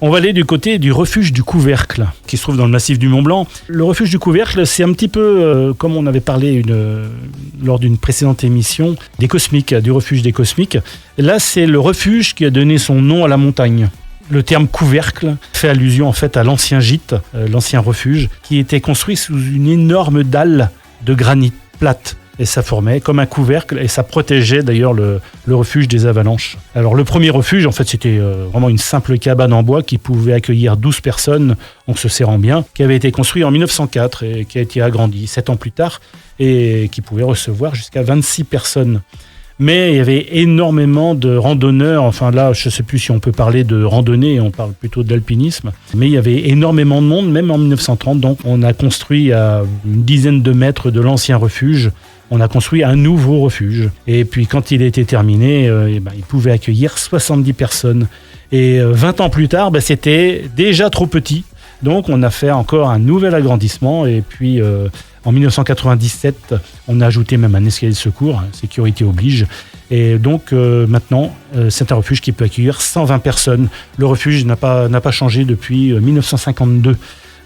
On va aller du côté du refuge du Couvercle, qui se trouve dans le massif du Mont-Blanc. Le refuge du Couvercle, c'est un petit peu, comme on avait parlé lors d'une précédente émission, des Cosmiques, du refuge des Cosmiques. Là, c'est le refuge qui a donné son nom à la montagne. Le terme couvercle fait allusion en fait à l'ancien gîte, l'ancien refuge, qui était construit sous une énorme dalle de granit plate. Et ça formait comme un couvercle et ça protégeait d'ailleurs le refuge des avalanches. Alors le premier refuge, en fait, c'était vraiment une simple cabane en bois qui pouvait accueillir 12 personnes en se serrant bien, qui avait été construit en 1904 et qui a été agrandi 7 ans plus tard et qui pouvait recevoir jusqu'à 26 personnes. Mais il y avait énormément de randonneurs, enfin là, je ne sais plus si on peut parler de randonnée, on parle plutôt d'alpinisme, mais il y avait énormément de monde, même en 1930, donc on a construit à une dizaine de mètres de l'ancien refuge, on a construit un nouveau refuge. Et puis quand il était terminé, il pouvait accueillir 70 personnes. Et 20 ans plus tard, c'était déjà trop petit, donc on a fait encore un nouvel agrandissement, et puis... En 1997, on a ajouté même un escalier de secours, sécurité oblige. Et donc maintenant, c'est un refuge qui peut accueillir 120 personnes. Le refuge n'a pas changé depuis 1952,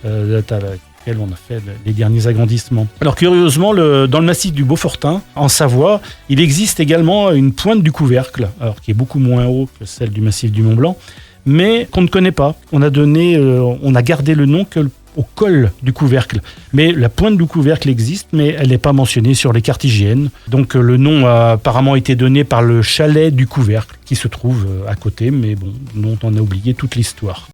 date à laquelle on a fait les derniers agrandissements. Alors curieusement, dans le massif du Beaufortain, en Savoie, il existe également une pointe du Couvercle, alors qui est beaucoup moins haut que celle du massif du Mont-Blanc, mais qu'on ne connaît pas. On a gardé le nom au col du Couvercle. Mais la pointe du Couvercle existe, mais elle n'est pas mentionnée sur les cartes IGN. Donc le nom a apparemment été donné par le chalet du Couvercle, qui se trouve à côté, mais bon, dont on a oublié toute l'histoire.